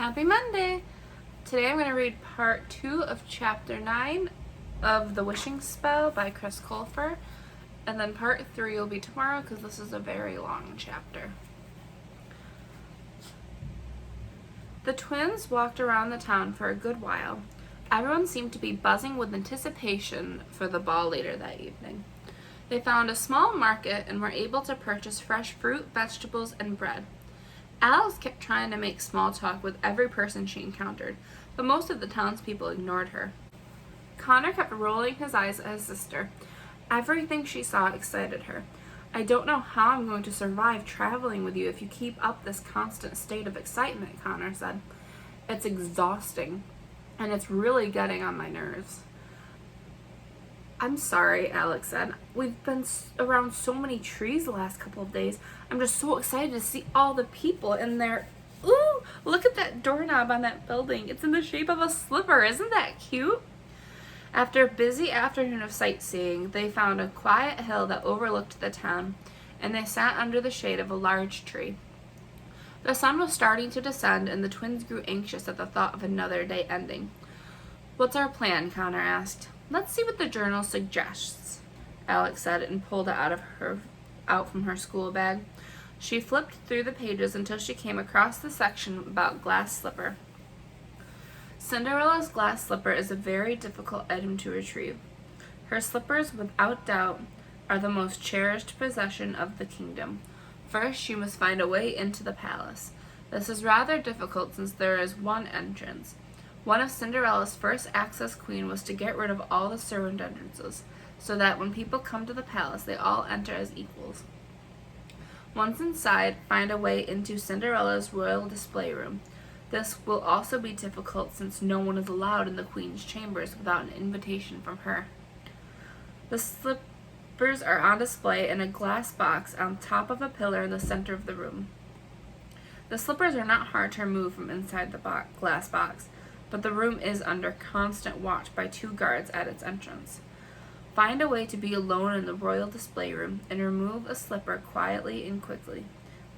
Happy Monday! Today I'm going to read part 2 of chapter 9 of The Wishing Spell by Colfer, and then part 3 will be tomorrow because this is a very long chapter. The twins walked around the town for a good while. Everyone seemed to be buzzing with anticipation for the ball later that evening. They found a small market and were able to purchase fresh fruit, vegetables, and bread. Alice kept trying to make small talk with every person she encountered, but most of the townspeople ignored her. Connor kept rolling his eyes at his sister. Everything she saw excited her. "I don't know how I'm going to survive traveling with you if you keep up this constant state of excitement," Connor said. "It's exhausting, and it's really getting on my nerves." "I'm sorry," Alex said. "We've been around so many trees the last couple of days. I'm just so excited to see all the people in there. Ooh, look at that doorknob on that building. It's in the shape of a slipper. Isn't that cute?" After a busy afternoon of sightseeing, they found a quiet hill that overlooked the town, and they sat under the shade of a large tree. The sun was starting to descend, and the twins grew anxious at the thought of another day ending. "What's our plan?" Connor asked. "Let's see what the journal suggests," Alex said, and pulled it out from her school bag. She flipped through the pages until she came across the section about glass slipper. Cinderella's glass slipper is a very difficult item to retrieve. Her slippers, without doubt, are the most cherished possession of the kingdom. First, you must find a way into the palace. This is rather difficult since there is one entrance. One of Cinderella's first acts as queen was to get rid of all the servant entrances, so that when people come to the palace, they all enter as equals. Once inside, find a way into Cinderella's royal display room. This will also be difficult since no one is allowed in the queen's chambers without an invitation from her. The slippers are on display in a glass box on top of a pillar in the center of the room. The slippers are not hard to remove from inside the glass box, but the room is under constant watch by 2 guards at its entrance. Find a way to be alone in the royal display room and remove a slipper quietly and quickly.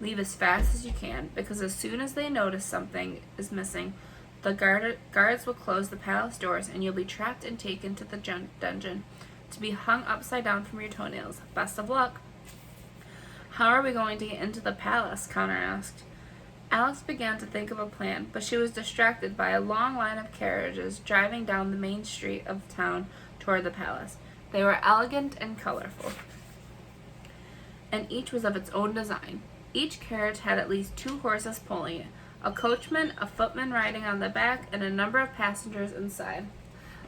Leave as fast as you can, because as soon as they notice something is missing, the guards will close the palace doors and you'll be trapped and taken to the dungeon to be hung upside down from your toenails. Best of luck. "How are we going to get into the palace?" Connor asked. Alex began to think of a plan, but she was distracted by a long line of carriages driving down the main street of town toward the palace. They were elegant and colorful, and each was of its own design. Each carriage had at least 2 horses pulling it, a coachman, a footman riding on the back, and a number of passengers inside.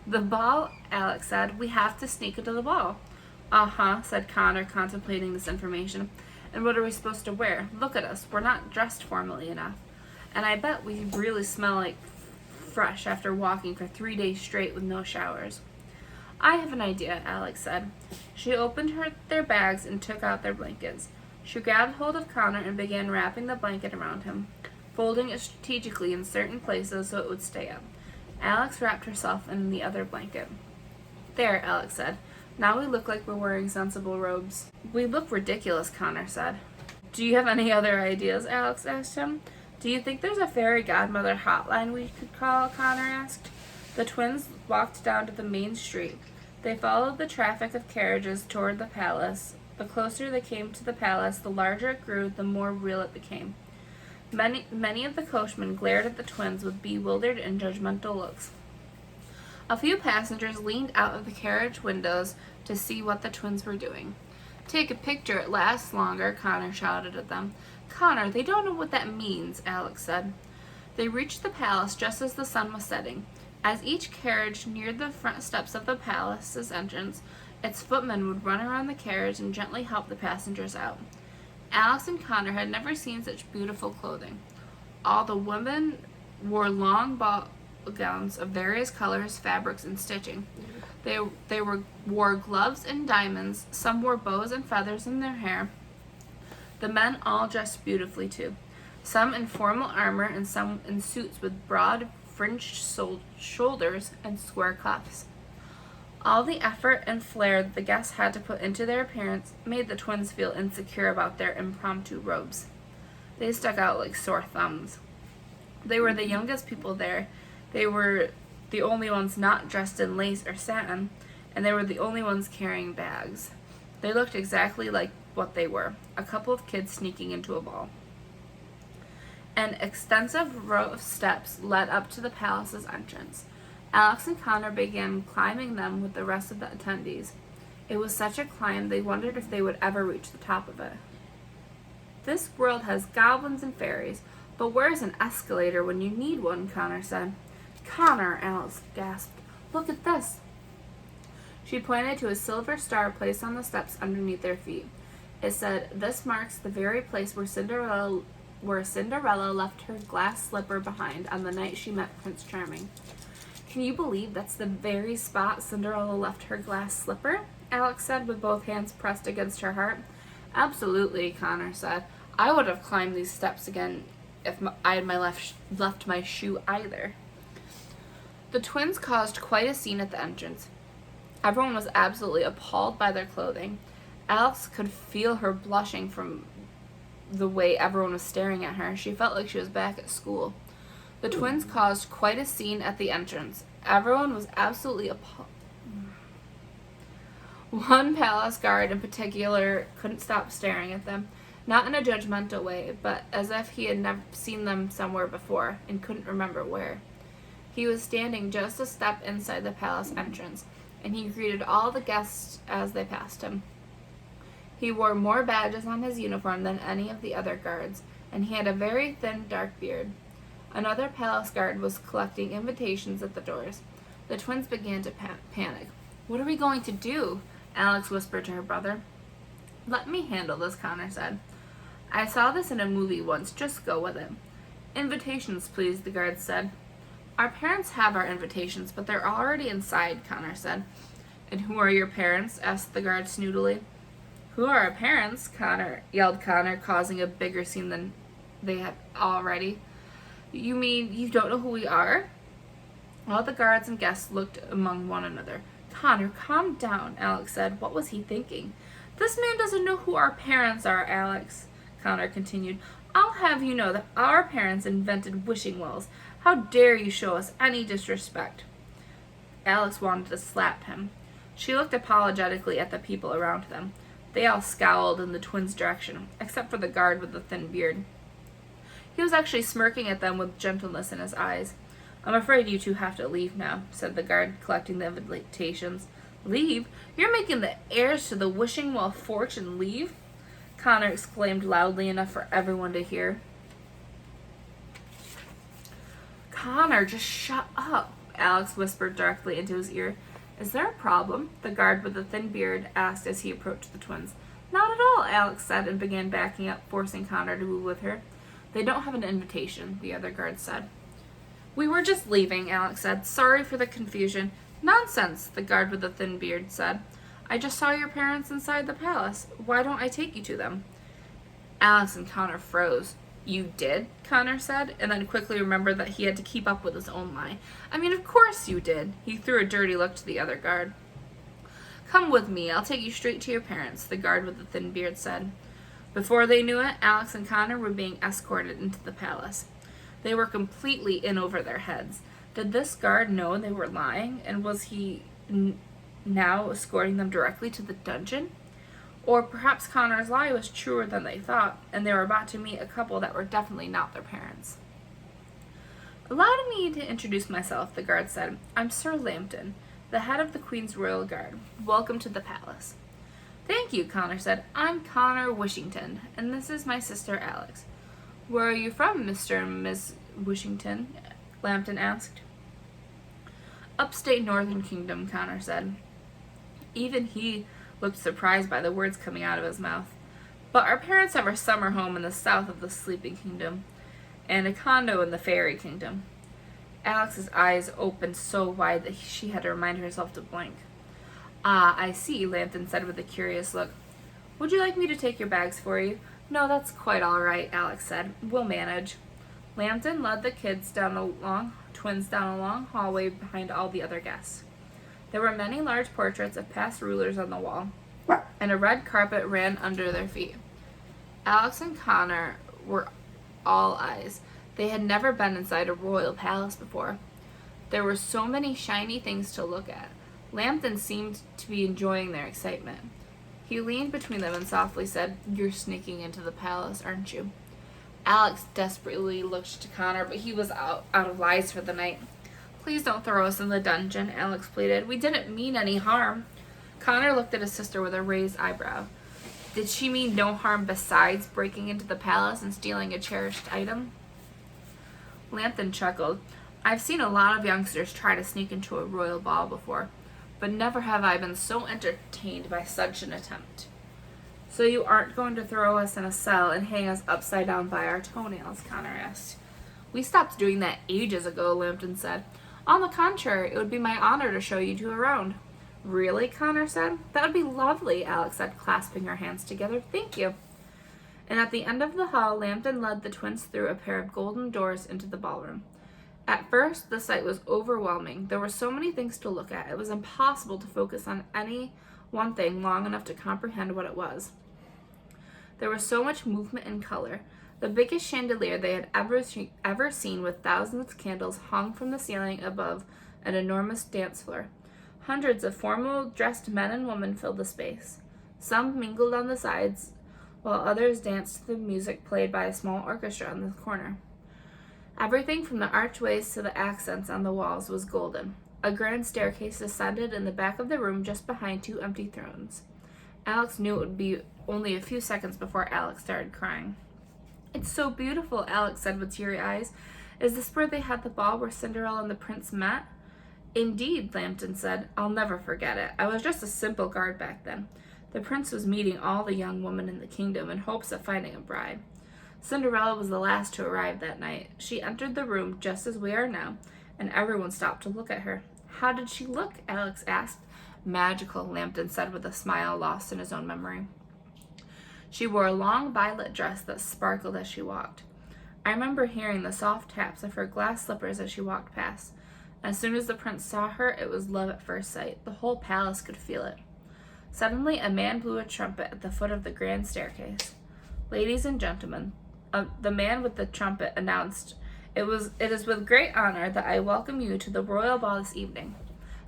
"The ball," Alex said. "We have to sneak into the ball." "Uh-huh," said Connor, contemplating this information. "And what are we supposed to wear? Look at us. We're not dressed formally enough. And I bet we really smell like fresh after walking for 3 days straight with no showers." "I have an idea," Alex said. She opened their bags and took out their blankets. She grabbed hold of Connor and began wrapping the blanket around him, folding it strategically in certain places so it would stay up. Alex wrapped herself in the other blanket. "There," Alex said. "Now we look like we're wearing sensible robes." "We look ridiculous," Connor said. "Do you have any other ideas?" Alex asked him. "Do you think there's a fairy godmother hotline we could call?" Connor asked. The twins walked down to the main street. They followed the traffic of carriages toward the palace. The closer they came to the palace, the larger it grew, the more real it became. Many of the coachmen glared at the twins with bewildered and judgmental looks. A few passengers leaned out of the carriage windows to see what the twins were doing. "Take a picture, it lasts longer," Connor shouted at them. "Connor, they don't know what that means," Alex said. They reached the palace just as the sun was setting. As each carriage neared the front steps of the palace's entrance, its footman would run around the carriage and gently help the passengers out. Alex and Connor had never seen such beautiful clothing. All the women wore long ball gowns of various colors, fabrics, and stitching. They wore gloves and diamonds. Some wore bows and feathers in their hair. The men all dressed beautifully too, some in formal armor and some in suits with broad fringed shoulders and square cuffs. All the effort and flair that the guests had to put into their appearance made the twins feel insecure about their impromptu robes. They stuck out like sore thumbs. They were the youngest people there. They were the only ones not dressed in lace or satin, and they were the only ones carrying bags. They looked exactly like what they were, a couple of kids sneaking into a ball. An extensive row of steps led up to the palace's entrance. Alex and Connor began climbing them with the rest of the attendees. It was such a climb they wondered if they would ever reach the top of it. This world has goblins and fairies, but where's an escalator when you need one? Connor said. Connor, Alex gasped. Look at this. She pointed to a silver star placed on the steps underneath their feet. It said, "This marks the very place where Cinderella left her glass slipper behind on the night she met Prince Charming." Can you believe that's the very spot Cinderella left her glass slipper? Alex said with both hands pressed against her heart. Absolutely, Connor said. I would have climbed these steps again if I had left my shoe either. The twins caused quite a scene at the entrance. Everyone was absolutely appalled by their clothing. Alex could feel her blushing from the way everyone was staring at her. She felt like she was back at school. The twins caused quite a scene at the entrance. Everyone was absolutely appalled. One palace guard in particular couldn't stop staring at them, not in a judgmental way, but as if he had never seen them somewhere before and couldn't remember where. He was standing just a step inside the palace entrance, and he greeted all the guests as they passed him. He wore more badges on his uniform than any of the other guards, and he had a very thin, dark beard. Another palace guard was collecting invitations at the doors. The twins began to panic. What are we going to do? Alex whispered to her brother. Let me handle this, Connor said. I saw this in a movie once. Just go with it. Invitations, please, the guard said. Our parents have our invitations, but they're already inside, Connor said. And who are your parents? Asked the guard snootily. Who are our parents? Yelled Connor, causing a bigger scene than they had already. You mean you don't know who we are? All the guards and guests looked among one another. Connor, calm down, Alex said. What was he thinking? This man doesn't know who our parents are, Alex, Connor continued. I'll have you know that our parents invented wishing wells. How dare you show us any disrespect? Alex wanted to slap him. She looked apologetically at the people around them. They all scowled in the twins' direction, except for the guard with the thin beard. He was actually smirking at them with gentleness in his eyes. I'm afraid you two have to leave now, said the guard, collecting the invitations. Leave? You're making the heirs to the wishing well fortune leave? Connor exclaimed loudly enough for everyone to hear. Connor, just shut up, Alex whispered directly into his ear. Is there a problem? The guard with the thin beard asked as he approached the twins. Not at all, Alex said and began backing up, forcing Connor to move with her. They don't have an invitation, the other guard said. We were just leaving, Alex said. Sorry for the confusion. Nonsense, the guard with the thin beard said. I just saw your parents inside the palace. Why don't I take you to them? Alex and Connor froze. You did? Connor said, and then quickly remembered that he had to keep up with his own lie. I mean, of course you did. He threw a dirty look to the other guard. Come with me. I'll take you straight to your parents, the guard with the thin beard said. Before they knew it, Alex and Connor were being escorted into the palace. They were completely in over their heads. Did this guard know they were lying, and was he now escorting them directly to the dungeon? Or perhaps Connor's lie was truer than they thought, and they were about to meet a couple that were definitely not their parents. Allow me to introduce myself, the guard said. I'm Sir Lambton, the head of the Queen's Royal Guard. Welcome to the palace. Thank you, Connor said. I'm Connor Wishington, and this is my sister Alex. Where are you from, Mr. and Miss Wishington? Lambton asked. Upstate Northern Kingdom, Connor said. Even he looked surprised by the words coming out of his mouth. But our parents have our summer home in the south of the Sleeping Kingdom, and a condo in the Fairy Kingdom. Alex's eyes opened so wide that she had to remind herself to blink. Ah, I see, Lambton said with a curious look. Would you like me to take your bags for you? No, that's quite all right, Alex said. We'll manage. Lambton led the twins down a long hallway behind all the other guests. There were many large portraits of past rulers on the wall, and a red carpet ran under their feet. Alex and Connor were all eyes. They had never been inside a royal palace before. There were so many shiny things to look at. Lambton seemed to be enjoying their excitement. He leaned between them and softly said, "You're sneaking into the palace, aren't you?" Alex desperately looked to Connor, but he was out of lies for the night. "Please don't throw us in the dungeon," Alex pleaded. "We didn't mean any harm." Connor looked at his sister with a raised eyebrow. Did she mean no harm besides breaking into the palace and stealing a cherished item? Lambton chuckled. "I've seen a lot of youngsters try to sneak into a royal ball before, but never have I been so entertained by such an attempt." "So you aren't going to throw us in a cell and hang us upside down by our toenails?" Connor asked. "We stopped doing that ages ago," Lambton said. "On the contrary, it would be my honor to show you two around." "Really?" Connor said. "That would be lovely," Alex said, clasping her hands together. "Thank you." And at the end of the hall, Lambton led the twins through a pair of golden doors into the ballroom. At first, the sight was overwhelming. There were so many things to look at, it was impossible to focus on any one thing long enough to comprehend what it was. There was so much movement and color. The biggest chandelier they had ever seen, with thousands of candles hung from the ceiling above an enormous dance floor. Hundreds of formal-dressed men and women filled the space. Some mingled on the sides, while others danced to the music played by a small orchestra in the corner. Everything from the archways to the accents on the walls was golden. A grand staircase descended in the back of the room just behind two empty thrones. Alex knew it would be only a few seconds before Alex started crying. "It's so beautiful," Alex said with teary eyes. "Is this where they had the ball where Cinderella and the prince met?" "Indeed," Lambton said. "I'll never forget it. I was just a simple guard back then. The prince was meeting all the young women in the kingdom in hopes of finding a bride. Cinderella was the last to arrive that night. She entered the room just as we are now, and everyone stopped to look at her." "How did she look?" Alex asked. "Magical," Lambton said with a smile lost in his own memory. "She wore a long violet dress that sparkled as she walked. I remember hearing the soft taps of her glass slippers as she walked past. As soon as the prince saw her, it was love at first sight. The whole palace could feel it." Suddenly, a man blew a trumpet at the foot of the grand staircase. "Ladies and gentlemen," the man with the trumpet announced, It is with great honor that I welcome you to the royal ball this evening.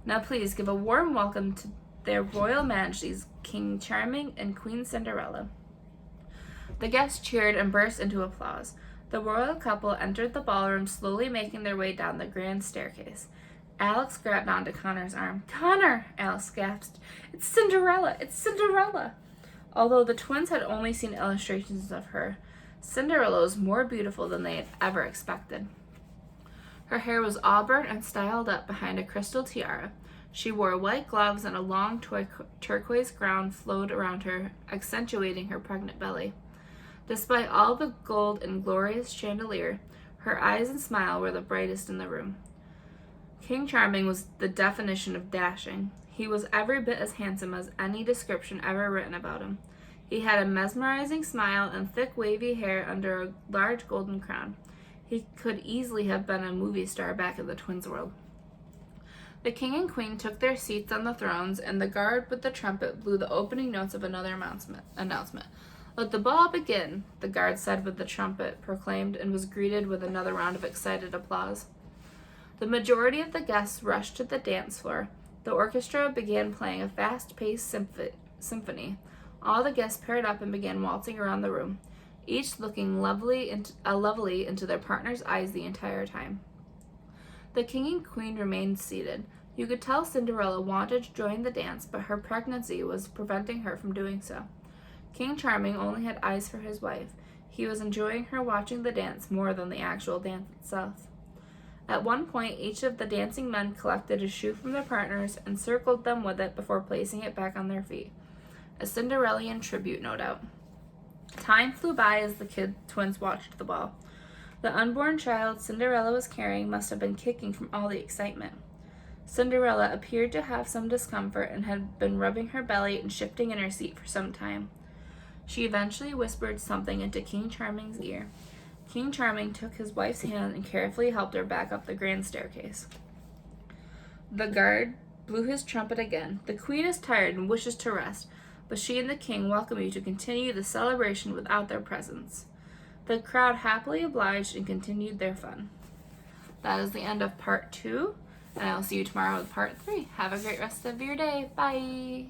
Now please give a warm welcome to their royal majesties, King Charming and Queen Cinderella." The guests cheered and burst into applause. The royal couple entered the ballroom, slowly making their way down the grand staircase. Alex grabbed onto Connor's arm. "Connor!" Alex gasped. "It's Cinderella! It's Cinderella!" Although the twins had only seen illustrations of her, Cinderella was more beautiful than they had ever expected. Her hair was auburn and styled up behind a crystal tiara. She wore white gloves, and a long turquoise gown flowed around her, accentuating her pregnant belly. Despite all the gold and glorious chandelier, her eyes and smile were the brightest in the room. King Charming was the definition of dashing. He was every bit as handsome as any description ever written about him. He had a mesmerizing smile and thick wavy hair under a large golden crown. He could easily have been a movie star back in the twins' world. The king and queen took their seats on the thrones, and the guard with the trumpet blew the opening notes of another announcement. "Let the ball begin," the guard said with the trumpet proclaimed, and was greeted with another round of excited applause. The majority of the guests rushed to the dance floor. The orchestra began playing a fast-paced symphony. All the guests paired up and began waltzing around the room, each looking lovely into their partner's eyes the entire time. The king and queen remained seated. You could tell Cinderella wanted to join the dance, but her pregnancy was preventing her from doing so. King Charming only had eyes for his wife. He was enjoying her watching the dance more than the actual dance itself. At one point, each of the dancing men collected a shoe from their partners and circled them with it before placing it back on their feet. A Cinderellian tribute, no doubt. Time flew by as the twins watched the ball. The unborn child Cinderella was carrying must have been kicking from all the excitement. Cinderella appeared to have some discomfort and had been rubbing her belly and shifting in her seat for some time. She eventually whispered something into King Charming's ear. King Charming took his wife's hand and carefully helped her back up the grand staircase. The guard blew his trumpet again. "The queen is tired and wishes to rest, but she and the king welcome you to continue the celebration without their presence." The crowd happily obliged and continued their fun. That is the end of part 2, and I will see you tomorrow with part 3. Have a great rest of your day. Bye!